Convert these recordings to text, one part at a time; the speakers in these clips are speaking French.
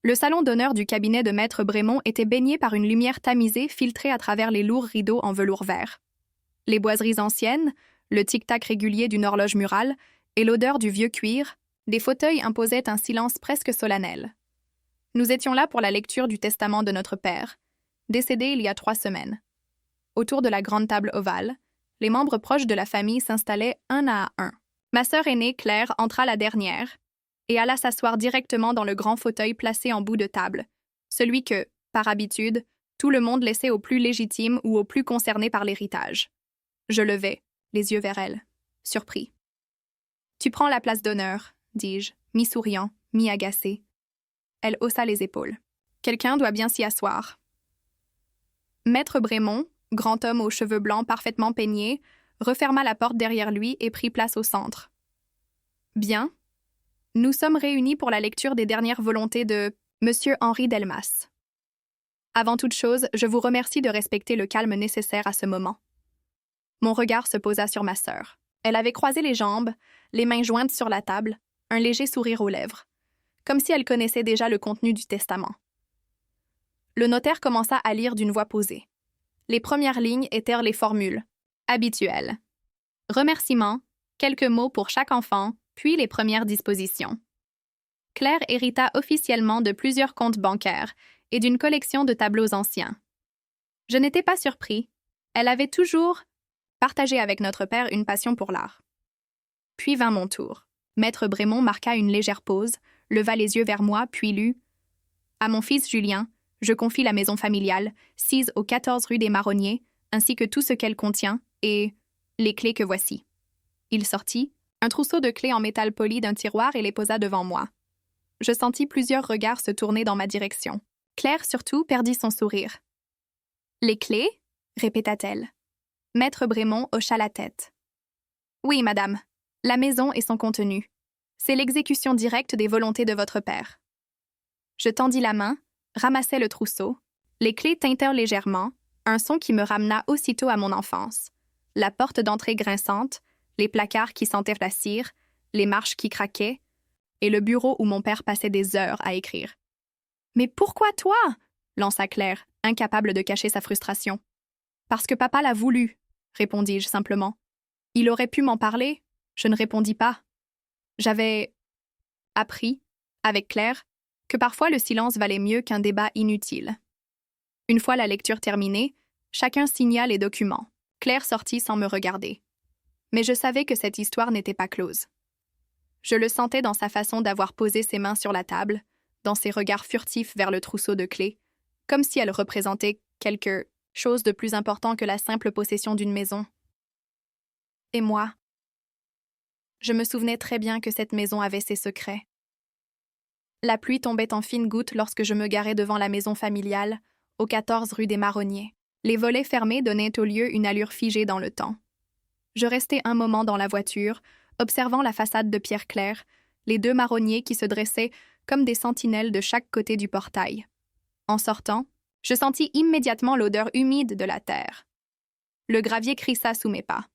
Le salon d'honneur du cabinet de Maître Brémond était baigné par une lumière tamisée filtrée à travers les lourds rideaux en velours vert. Les boiseries anciennes, le tic-tac régulier d'une horloge murale et l'odeur du vieux cuir, des fauteuils imposaient un silence presque solennel. Nous étions là pour la lecture du testament de notre père, décédé il y a 3 semaines. Autour de la grande table ovale, les membres proches de la famille s'installaient un à un. Ma sœur aînée, Claire, entra la dernière et alla s'asseoir directement dans le grand fauteuil placé en bout de table, celui que, par habitude, tout le monde laissait aux plus légitimes ou aux plus concernés par l'héritage. Je levai, les yeux vers elle, surpris. « Tu prends la place d'honneur, dis-je, mi-souriant, mi-agacé. » Elle haussa les épaules. « Quelqu'un doit bien s'y asseoir. » Maître Brémond, grand homme aux cheveux blancs parfaitement peignés, referma la porte derrière lui et prit place au centre. « Bien. Nous sommes réunis pour la lecture des dernières volontés de Monsieur Henri Delmas. Avant toute chose, je vous remercie de respecter le calme nécessaire à ce moment. » Mon regard se posa sur ma sœur. Elle avait croisé les jambes, les mains jointes sur la table, un léger sourire aux lèvres, comme si elle connaissait déjà le contenu du testament. Le notaire commença à lire d'une voix posée. Les premières lignes étaient les formules habituelles. Remerciements, quelques mots pour chaque enfant, puis les premières dispositions. Claire hérita officiellement de plusieurs comptes bancaires et d'une collection de tableaux anciens. Je n'étais pas surpris. Elle avait toujours partagé avec notre père une passion pour l'art. Puis vint mon tour. Maître Brémond marqua une légère pause, leva les yeux vers moi, puis lut « À mon fils Julien, je confie la maison familiale, sise aux 14 rue des Marronniers, ainsi que tout ce qu'elle contient, et les clés que voici. » Il sortit, un trousseau de clés en métal poli d'un tiroir et les posa devant moi. Je sentis plusieurs regards se tourner dans ma direction. Claire, surtout, perdit son sourire. « Les clés ?» répéta-t-elle. Maître Brémond hocha la tête. « Oui, madame, la maison et son contenu. C'est l'exécution directe des volontés de votre père. » Je tendis la main, ramassai le trousseau. Les clés tintèrent légèrement, un son qui me ramena aussitôt à mon enfance. La porte d'entrée grinçante, les placards qui sentaient la cire, les marches qui craquaient, et le bureau où mon père passait des heures à écrire. « Mais pourquoi toi ?» lança Claire, incapable de cacher sa frustration. « Parce que papa l'a voulu, » répondis-je simplement. Il aurait pu m'en parler, je ne répondis pas. J'avais appris, avec Claire, que parfois le silence valait mieux qu'un débat inutile. Une fois la lecture terminée, chacun signa les documents. Claire sortit sans me regarder. Mais je savais que cette histoire n'était pas close. Je le sentais dans sa façon d'avoir posé ses mains sur la table, dans ses regards furtifs vers le trousseau de clés, comme si elle représentait quelque chose de plus important que la simple possession d'une maison. Et moi, je me souvenais très bien que cette maison avait ses secrets. La pluie tombait en fines gouttes lorsque je me garais devant la maison familiale, aux 14 rue des Marronniers. Les volets fermés donnaient au lieu une allure figée dans le temps. Je restai un moment dans la voiture, observant la façade de pierre claire, les 2 marronniers qui se dressaient comme des sentinelles de chaque côté du portail. En sortant, je sentis immédiatement l'odeur humide de la terre. Le gravier crissa sous mes pas.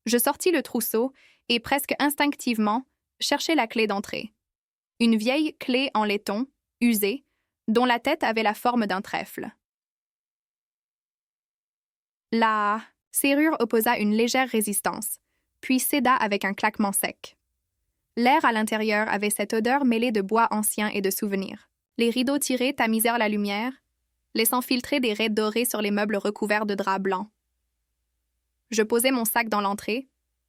Je sortis le trousseau et, presque instinctivement, cherchai la clé d'entrée. Une vieille clé en laiton, usée, dont la tête avait la forme d'un trèfle. La serrure opposa une légère résistance, puis céda avec un claquement sec. L'air à l'intérieur avait cette odeur mêlée de bois ancien et de souvenirs. Les rideaux tirés tamisèrent la lumière, laissant filtrer des raies dorées sur les meubles recouverts de drap blanc. Je posai mon sac dans l'entrée,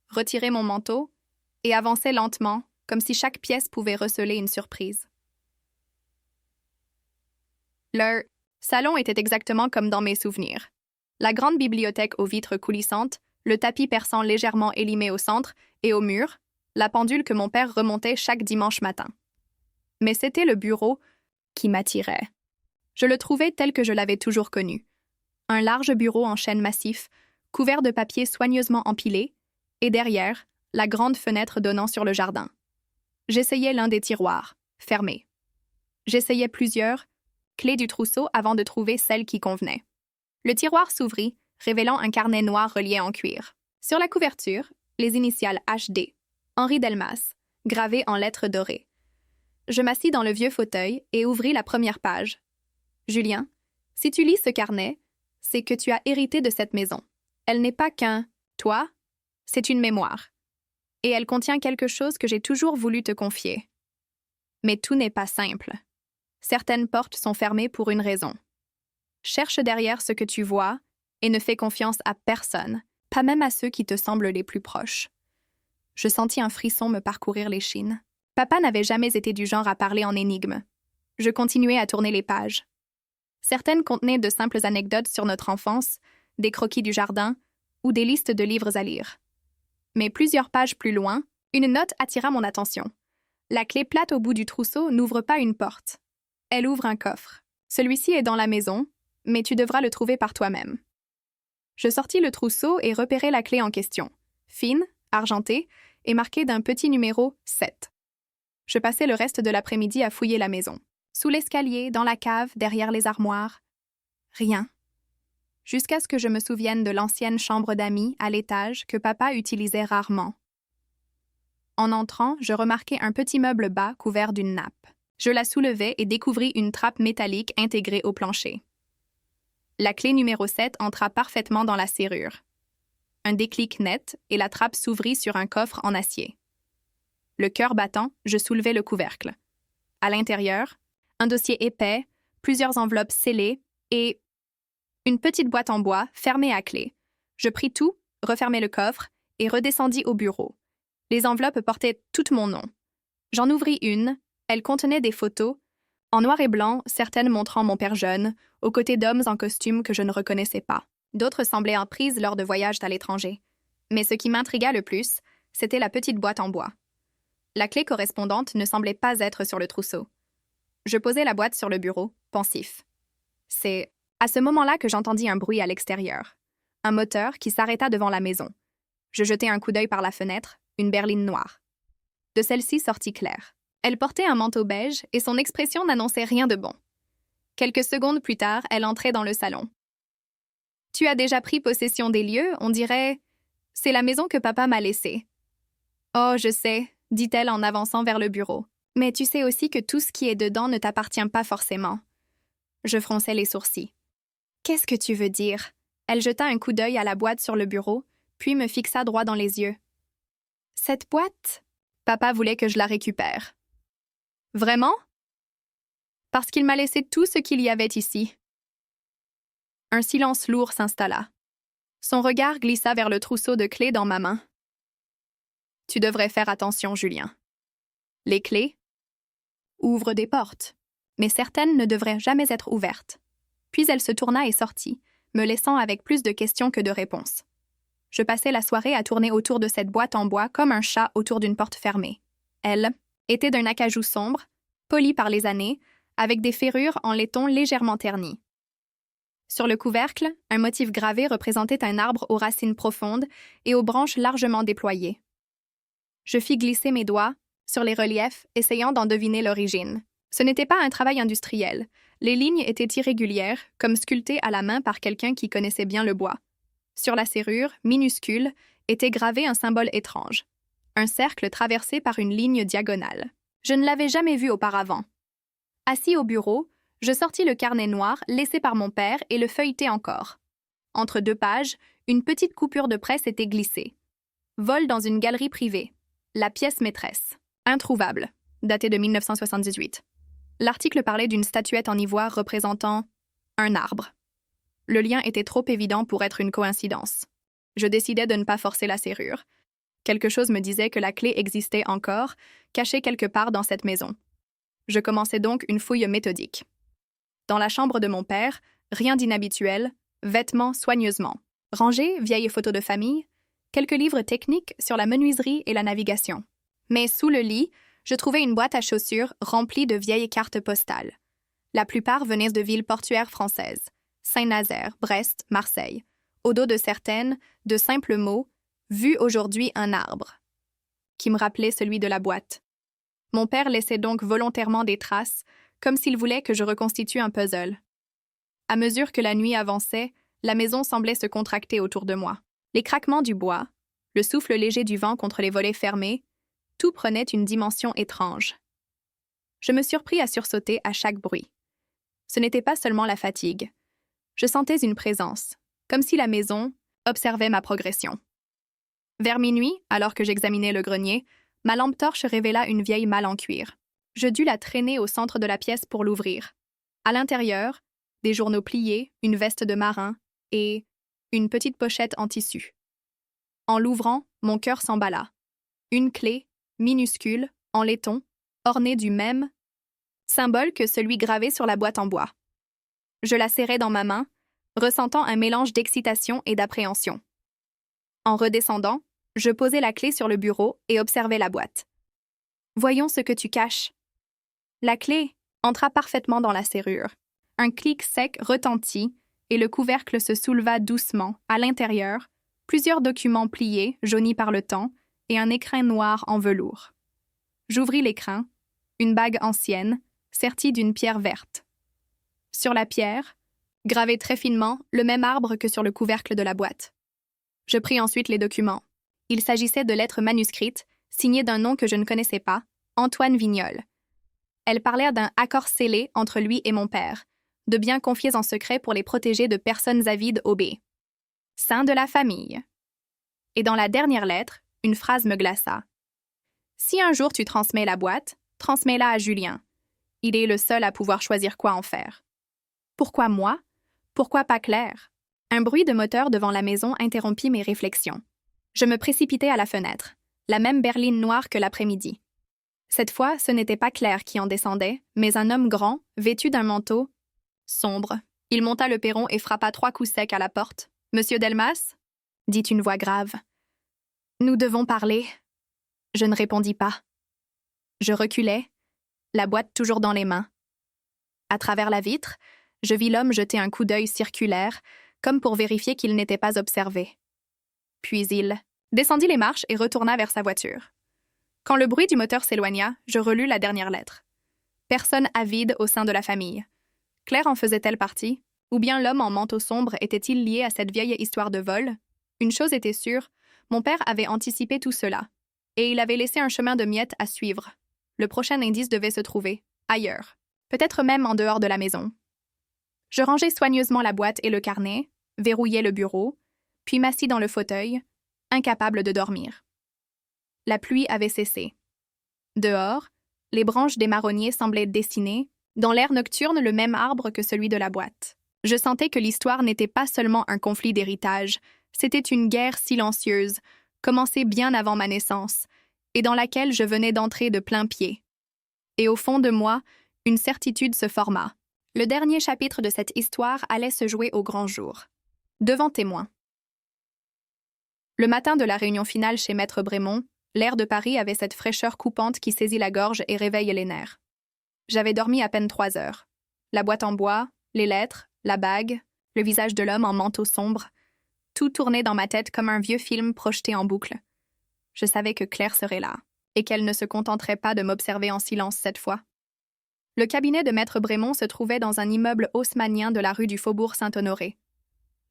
retirai mon manteau et avançai lentement, comme si chaque pièce pouvait receler une surprise. Le salon était exactement comme dans mes souvenirs. La grande bibliothèque aux vitres coulissantes, le tapis persan légèrement élimé au centre et au mur, la pendule que mon père remontait chaque dimanche matin. Mais c'était le bureau qui m'attirait. Je le trouvais tel que je l'avais toujours connu. Un large bureau en chêne massif, couvert de papier soigneusement empilé, et derrière, la grande fenêtre donnant sur le jardin. J'essayais l'un des tiroirs, fermé. J'essayais plusieurs, clés du trousseau avant de trouver celle qui convenait. Le tiroir s'ouvrit, révélant un carnet noir relié en cuir. Sur la couverture, les initiales HD, Henri Delmas, gravées en lettres dorées. Je m'assis dans le vieux fauteuil et ouvris la première page. Julien, si tu lis ce carnet, c'est que tu as hérité de cette maison. Elle n'est pas qu'un « toi », c'est une mémoire. Et elle contient quelque chose que j'ai toujours voulu te confier. Mais tout n'est pas simple. Certaines portes sont fermées pour une raison. Cherche derrière ce que tu vois et ne fais confiance à personne, pas même à ceux qui te semblent les plus proches. Je sentis un frisson me parcourir l'échine. Papa n'avait jamais été du genre à parler en énigmes. Je continuais à tourner les pages. Certaines contenaient de simples anecdotes sur notre enfance, des croquis du jardin ou des listes de livres à lire. Mais plusieurs pages plus loin, une note attira mon attention. La clé plate au bout du trousseau n'ouvre pas une porte. Elle ouvre un coffre. Celui-ci est dans la maison, mais tu devras le trouver par toi-même. Je sortis le trousseau et repérai la clé en question, fine, argentée et marquée d'un petit numéro 7. Je passai le reste de l'après-midi à fouiller la maison. Sous l'escalier, dans la cave, derrière les armoires. Rien. Jusqu'à ce que je me souvienne de l'ancienne chambre d'amis à l'étage que papa utilisait rarement. En entrant, je remarquai un petit meuble bas couvert d'une nappe. Je la soulevai et découvris une trappe métallique intégrée au plancher. La clé numéro 7 entra parfaitement dans la serrure. Un déclic net et la trappe s'ouvrit sur un coffre en acier. Le cœur battant, je soulevai le couvercle. À l'intérieur, un dossier épais, plusieurs enveloppes scellées et une petite boîte en bois fermée à clé. Je pris tout, refermai le coffre et redescendis au bureau. Les enveloppes portaient tout mon nom. J'en ouvris une, elle contenait des photos, en noir et blanc, certaines montrant mon père jeune, aux côtés d'hommes en costume que je ne reconnaissais pas. D'autres semblaient en prise lors de voyages à l'étranger. Mais ce qui m'intrigua le plus, c'était la petite boîte en bois. La clé correspondante ne semblait pas être sur le trousseau. Je posai la boîte sur le bureau, pensif. C'est à ce moment-là que j'entendis un bruit à l'extérieur. Un moteur qui s'arrêta devant la maison. Je jetai un coup d'œil par la fenêtre, une berline noire. De celle-ci sortit Claire. Elle portait un manteau beige et son expression n'annonçait rien de bon. Quelques secondes plus tard, elle entrait dans le salon. « Tu as déjà pris possession des lieux, on dirait. C'est la maison que papa m'a laissée. »« Oh, je sais, » dit-elle en avançant vers le bureau. « Mais tu sais aussi que tout ce qui est dedans ne t'appartient pas forcément. » Je fronçai les sourcils. « Qu'est-ce que tu veux dire ?» Elle jeta un coup d'œil à la boîte sur le bureau, puis me fixa droit dans les yeux. « Cette boîte ?» Papa voulait que je la récupère. « Vraiment ?» Parce qu'il m'a laissé tout ce qu'il y avait ici. Un silence lourd s'installa. Son regard glissa vers le trousseau de clés dans ma main. « Tu devrais faire attention, Julien. Les clés ouvrent des portes, mais certaines ne devraient jamais être ouvertes. » Puis elle se tourna et sortit, me laissant avec plus de questions que de réponses. Je passai la soirée à tourner autour de cette boîte en bois comme un chat autour d'une porte fermée. Elle était d'un acajou sombre, poli par les années, avec des ferrures en laiton légèrement ternies. Sur le couvercle, un motif gravé représentait un arbre aux racines profondes et aux branches largement déployées. Je fis glisser mes doigts sur les reliefs, essayant d'en deviner l'origine. Ce n'était pas un travail industriel. Les lignes étaient irrégulières, comme sculptées à la main par quelqu'un qui connaissait bien le bois. Sur la serrure, minuscule, était gravé un symbole étrange. Un cercle traversé par une ligne diagonale. Je ne l'avais jamais vu auparavant. Assis au bureau, je sortis le carnet noir laissé par mon père et le feuilletai encore. Entre deux pages, une petite coupure de presse était glissée. Vol dans une galerie privée. La pièce maîtresse. Introuvable. Daté de 1978. L'article parlait d'une statuette en ivoire représentant un arbre. Le lien était trop évident pour être une coïncidence. Je décidai de ne pas forcer la serrure. Quelque chose me disait que la clé existait encore, cachée quelque part dans cette maison. Je commençai donc une fouille méthodique. Dans la chambre de mon père, rien d'inhabituel, vêtements soigneusement. Rangés, vieilles photos de famille, quelques livres techniques sur la menuiserie et la navigation. Mais sous le lit, je trouvai une boîte à chaussures remplie de vieilles cartes postales. La plupart venaient de villes portuaires françaises. Saint-Nazaire, Brest, Marseille. Au dos de certaines, de simples mots, « Vu aujourd'hui un arbre », qui me rappelaient celui de la boîte. Mon père laissait donc volontairement des traces, comme s'il voulait que je reconstitue un puzzle. À mesure que la nuit avançait, la maison semblait se contracter autour de moi. Les craquements du bois, le souffle léger du vent contre les volets fermés, tout prenait une dimension étrange. Je me surpris à sursauter à chaque bruit. Ce n'était pas seulement la fatigue. Je sentais une présence, comme si la maison observait ma progression. Vers minuit, alors que j'examinais le grenier, ma lampe torche révéla une vieille malle en cuir. Je dus la traîner au centre de la pièce pour l'ouvrir. À l'intérieur, des journaux pliés, une veste de marin et une petite pochette en tissu. En l'ouvrant, mon cœur s'emballa. Une clé, minuscule, en laiton, ornée du même symbole que celui gravé sur la boîte en bois. Je la serrai dans ma main, ressentant un mélange d'excitation et d'appréhension. En redescendant, je posai la clé sur le bureau et observai la boîte. « Voyons ce que tu caches. » La clé entra parfaitement dans la serrure. Un clic sec retentit et le couvercle se souleva doucement. À l'intérieur, plusieurs documents pliés, jaunis par le temps, et un écrin noir en velours. J'ouvris l'écrin, une bague ancienne, sertie d'une pierre verte. Sur la pierre, gravé très finement, le même arbre que sur le couvercle de la boîte. Je pris ensuite les documents. Il s'agissait de lettres manuscrites, signées d'un nom que je ne connaissais pas, Antoine Vignol. Elles parlaient d'un accord scellé entre lui et mon père, de biens confiés en secret pour les protéger de personnes avides au B. Sein de la famille. Et dans la dernière lettre, une phrase me glaça. « Si un jour tu transmets la boîte, transmets-la à Julien. Il est le seul à pouvoir choisir quoi en faire. » Pourquoi moi? Pourquoi pas Claire? Un bruit de moteur devant la maison interrompit mes réflexions. Je me précipitai à la fenêtre, la même berline noire que l'après-midi. Cette fois, ce n'était pas Claire qui en descendait, mais un homme grand, vêtu d'un manteau sombre. Il monta le perron et frappa 3 coups secs à la porte. « Monsieur Delmas ?» dit une voix grave. « Nous devons parler. » Je ne répondis pas. Je reculai, la boîte toujours dans les mains. À travers la vitre, je vis l'homme jeter un coup d'œil circulaire, comme pour vérifier qu'il n'était pas observé. Puis il descendit les marches et retourna vers sa voiture. Quand le bruit du moteur s'éloigna, je relus la dernière lettre. Personne avide au sein de la famille. Claire en faisait-elle partie? Ou bien l'homme en manteau sombre était-il lié à cette vieille histoire de vol? Une chose était sûre, mon père avait anticipé tout cela, et il avait laissé un chemin de miettes à suivre. Le prochain indice devait se trouver, ailleurs, peut-être même en dehors de la maison. Je rangeai soigneusement la boîte et le carnet, verrouillai le bureau, puis m'assis dans le fauteuil, incapable de dormir. La pluie avait cessé. Dehors, les branches des marronniers semblaient dessiner, dans l'air nocturne, le même arbre que celui de la boîte. Je sentais que l'histoire n'était pas seulement un conflit d'héritage, c'était une guerre silencieuse, commencée bien avant ma naissance, et dans laquelle je venais d'entrer de plein pied. Et au fond de moi, une certitude se forma. Le dernier chapitre de cette histoire allait se jouer au grand jour, devant témoins. Le matin de la réunion finale chez Maître Brémond, l'air de Paris avait cette fraîcheur coupante qui saisit la gorge et réveille les nerfs. J'avais dormi à peine 3 heures. La boîte en bois, les lettres, la bague, le visage de l'homme en manteau sombre, tout tournait dans ma tête comme un vieux film projeté en boucle. Je savais que Claire serait là, et qu'elle ne se contenterait pas de m'observer en silence cette fois. Le cabinet de Maître Brémond se trouvait dans un immeuble haussmannien de la rue du Faubourg Saint-Honoré.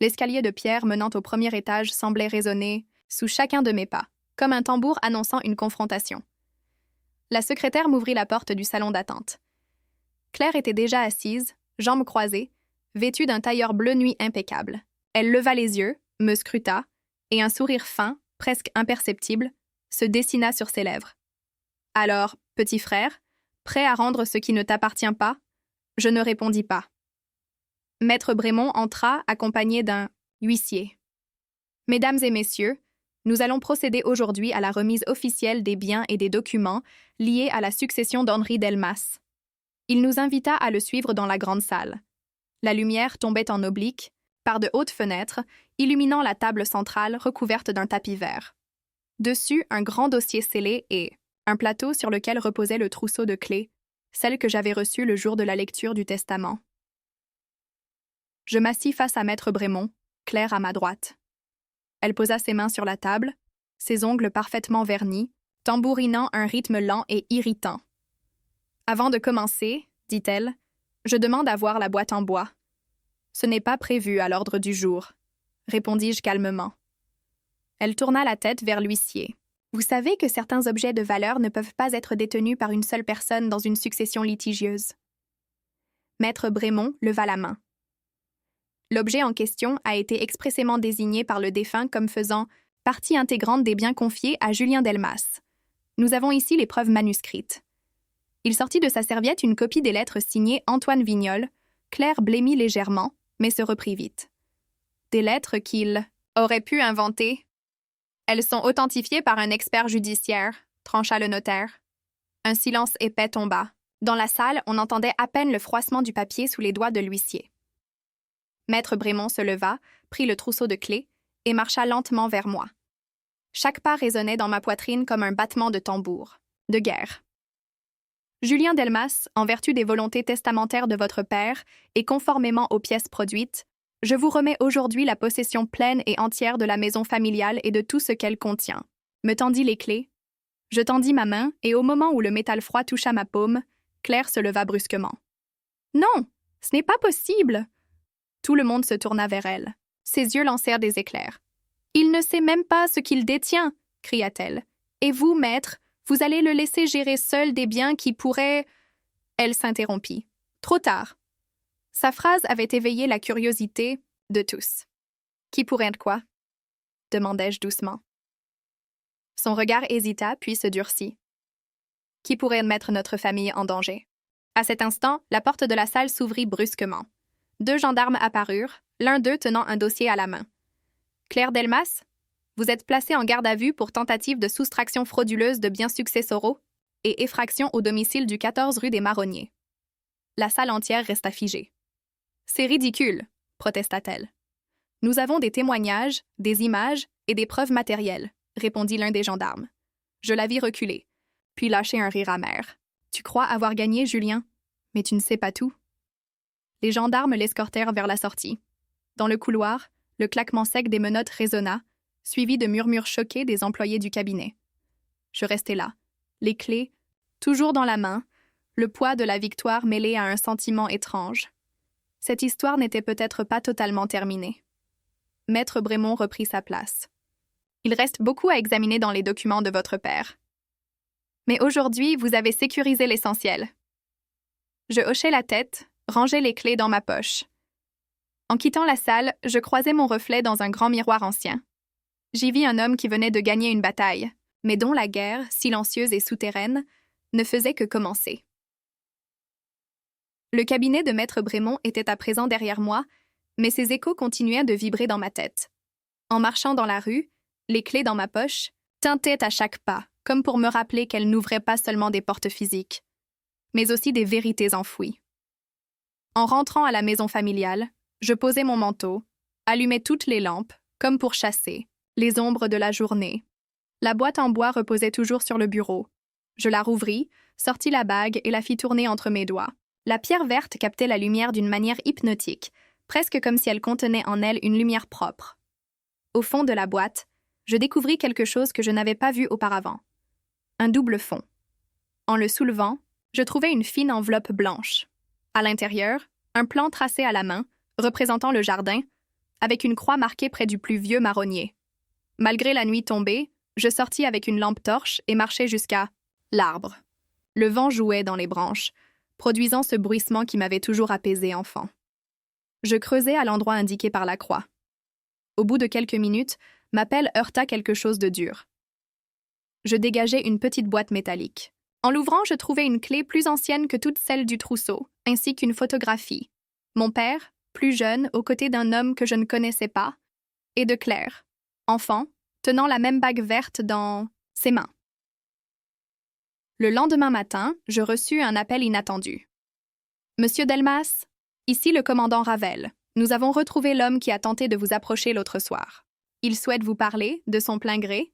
L'escalier de pierre menant au premier étage semblait résonner sous chacun de mes pas, comme un tambour annonçant une confrontation. La secrétaire m'ouvrit la porte du salon d'attente. Claire était déjà assise, jambes croisées, vêtue d'un tailleur bleu nuit impeccable. Elle leva les yeux, me scruta, et un sourire fin, presque imperceptible, se dessina sur ses lèvres. « Alors, petit frère, prêt à rendre ce qui ne t'appartient pas ?» Je ne répondis pas. Maître Brémond entra accompagné d'un huissier. « Mesdames et messieurs, nous allons procéder aujourd'hui à la remise officielle des biens et des documents liés à la succession d'Henri Delmas. » Il nous invita à le suivre dans la grande salle. La lumière tombait en oblique, par de hautes fenêtres, illuminant la table centrale recouverte d'un tapis vert. Dessus, un grand dossier scellé et un plateau sur lequel reposait le trousseau de clés, celle que j'avais reçue le jour de la lecture du testament. Je m'assis face à Maître Brémond, Claire à ma droite. Elle posa ses mains sur la table, ses ongles parfaitement vernis, tambourinant un rythme lent et irritant. « Avant de commencer, dit-elle, je demande à voir la boîte en bois. »« Ce n'est pas prévu à l'ordre du jour, » répondis-je calmement. Elle tourna la tête vers l'huissier. Vous savez que certains objets de valeur ne peuvent pas être détenus par une seule personne dans une succession litigieuse. Maître Brémond leva la main. L'objet en question a été expressément désigné par le défunt comme faisant partie intégrante des biens confiés à Julien Delmas. Nous avons ici les preuves manuscrites. Il sortit de sa serviette une copie des lettres signées Antoine Vignol. Claire blêmit légèrement, mais se reprit vite. Des lettres qu'il aurait pu inventer. Elles sont authentifiées par un expert judiciaire, trancha le notaire. Un silence épais tomba. Dans la salle, on entendait à peine le froissement du papier sous les doigts de l'huissier. Maître Brémond se leva, prit le trousseau de clés et marcha lentement vers moi. Chaque pas résonnait dans ma poitrine comme un battement de tambour, de guerre. Julien Delmas, en vertu des volontés testamentaires de votre père et conformément aux pièces produites, je vous remets aujourd'hui la possession pleine et entière de la maison familiale et de tout ce qu'elle contient. Me tendit les clés. Je tendis ma main et au moment où le métal froid toucha ma paume, Claire se leva brusquement. « Non, ce n'est pas possible !» Tout le monde se tourna vers elle. Ses yeux lancèrent des éclairs. « Il ne sait même pas ce qu'il détient !» cria-t-elle. « Et vous, maître, vous allez le laisser gérer seul des biens qui pourraient... » Elle s'interrompit. Trop tard. Sa phrase avait éveillé la curiosité de tous. « Qui pourrait être quoi ?» demandai-je doucement. Son regard hésita, puis se durcit. « Qui pourrait mettre notre famille en danger ?» À cet instant, la porte de la salle s'ouvrit brusquement. 2 gendarmes apparurent, l'un d'eux tenant un dossier à la main. « Claire Delmas, vous êtes placée en garde à vue pour tentative de soustraction frauduleuse de biens successoraux et effraction au domicile du 14 rue des Marronniers. » La salle entière resta figée. « C'est ridicule, » protesta-t-elle. « Nous avons des témoignages, des images et des preuves matérielles, » répondit l'un des gendarmes. Je la vis reculer, puis lâcher un rire amer. « Tu crois avoir gagné, Julien, mais tu ne sais pas tout. » Les gendarmes l'escortèrent vers la sortie. Dans le couloir, le claquement sec des menottes résonna, suivi de murmures choqués des employés du cabinet. Je restai là, les clés, toujours dans la main, le poids de la victoire mêlé à un sentiment étrange. Cette histoire n'était peut-être pas totalement terminée. Maître Brémond reprit sa place. Il reste beaucoup à examiner dans les documents de votre père. Mais aujourd'hui, vous avez sécurisé l'essentiel. Je hochai la tête, rangeai les clés dans ma poche. En quittant la salle, je croisai mon reflet dans un grand miroir ancien. J'y vis un homme qui venait de gagner une bataille, mais dont la guerre, silencieuse et souterraine, ne faisait que commencer. Le cabinet de Maître Brémond était à présent derrière moi, mais ses échos continuaient de vibrer dans ma tête. En marchant dans la rue, les clés dans ma poche tintaient à chaque pas, comme pour me rappeler qu'elles n'ouvraient pas seulement des portes physiques, mais aussi des vérités enfouies. En rentrant à la maison familiale, je posai mon manteau, allumai toutes les lampes, comme pour chasser les ombres de la journée. La boîte en bois reposait toujours sur le bureau. Je la rouvris, sortis la bague et la fis tourner entre mes doigts. La pierre verte captait la lumière d'une manière hypnotique, presque comme si elle contenait en elle une lumière propre. Au fond de la boîte, je découvris quelque chose que je n'avais pas vu auparavant. Un double fond. En le soulevant, je trouvai une fine enveloppe blanche. À l'intérieur, un plan tracé à la main, représentant le jardin, avec une croix marquée près du plus vieux marronnier. Malgré la nuit tombée, je sortis avec une lampe torche et marchai jusqu'à l'arbre. Le vent jouait dans les branches, produisant ce bruissement qui m'avait toujours apaisé enfant. Je creusai à l'endroit indiqué par la croix. Au bout de quelques minutes, ma pelle heurta quelque chose de dur. Je dégageai une petite boîte métallique. En l'ouvrant, je trouvai une clé plus ancienne que toutes celles du trousseau, ainsi qu'une photographie. Mon père, plus jeune, aux côtés d'un homme que je ne connaissais pas, et de Claire, enfant, tenant la même bague verte dans ses mains. Le lendemain matin, je reçus un appel inattendu. « Monsieur Delmas, ici le commandant Ravel. Nous avons retrouvé l'homme qui a tenté de vous approcher l'autre soir. Il souhaite vous parler, de son plein gré. »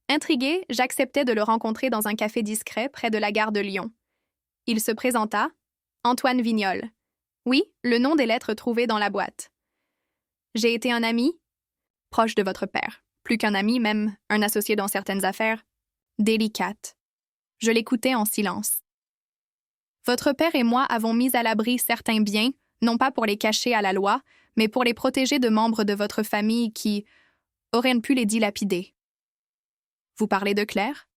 Intrigué, j'acceptai de le rencontrer dans un café discret près de la gare de Lyon. Il se présenta, Antoine Vignol. Oui, le nom des lettres trouvées dans la boîte. J'ai été un ami, proche de votre père. Plus qu'un ami, même un associé dans certaines affaires. Délicate. Je l'écoutais en silence. Votre père et moi avons mis à l'abri certains biens, non pas pour les cacher à la loi, mais pour les protéger de membres de votre famille qui auraient pu les dilapider. Vous parlez de Claire?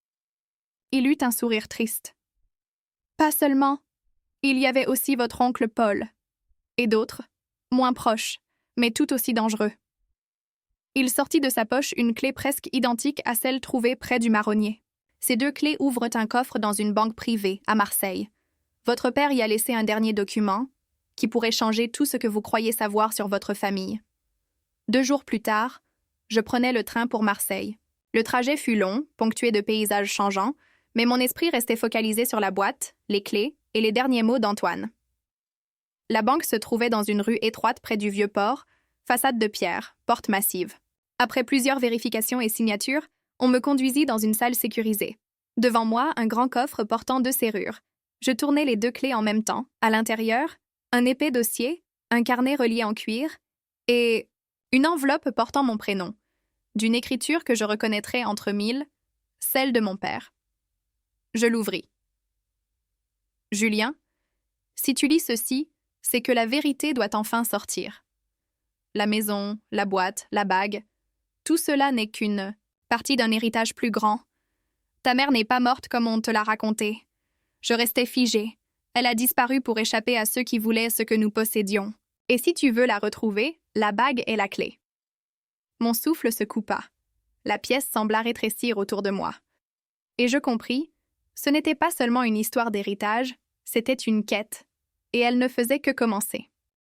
Il eut un sourire triste. Pas seulement. Il y avait aussi votre oncle Paul. Et d'autres, moins proches, mais tout aussi dangereux. Il sortit de sa poche une clé presque identique à celle trouvée près du marronnier. Ces 2 clés ouvrent un coffre dans une banque privée, à Marseille. Votre père y a laissé un dernier document qui pourrait changer tout ce que vous croyez savoir sur votre famille. 2 jours plus tard, je prenais le train pour Marseille. Le trajet fut long, ponctué de paysages changeants, mais mon esprit restait focalisé sur la boîte, les clés et les derniers mots d'Antoine. La banque se trouvait dans une rue étroite près du Vieux-Port, façade de pierre, porte massive. Après plusieurs vérifications et signatures, on me conduisit dans une salle sécurisée. Devant moi, un grand coffre portant 2 serrures. Je tournai les 2 clés en même temps. À l'intérieur, un épais dossier, un carnet relié en cuir et une enveloppe portant mon prénom, d'une écriture que je reconnaîtrais entre mille, celle de mon père. Je l'ouvris. Julien, si tu lis ceci, c'est que la vérité doit enfin sortir. La maison, la boîte, la bague, tout cela n'est qu'une partie d'un héritage plus grand. Ta mère n'est pas morte comme on te l'a raconté. Je restais figée. Elle a disparu pour échapper à ceux qui voulaient ce que nous possédions. Et si tu veux la retrouver, la bague est la clé. Mon souffle se coupa. La pièce sembla rétrécir autour de moi. Et je compris, ce n'était pas seulement une histoire d'héritage, c'était une quête, et elle ne faisait que commencer.